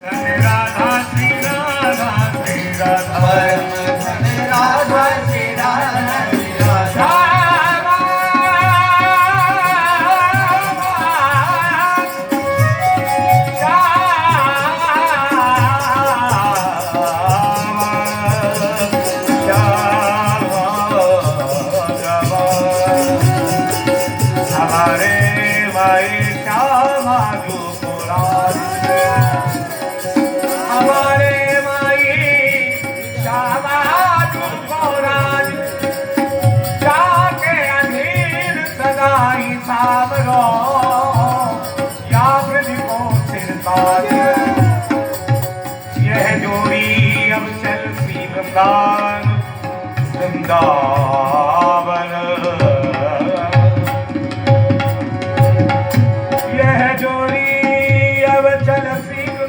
राधा श्री राधा श्री राधा राधा श्री राधा श्री राधा हमारे भाई श्यामा जो हमारे माई श्यामा राज जाके अधीन सदाई सावरो या ब्रज को सिरताज यह जोड़ी अब चलती वृंदावन वृंदावन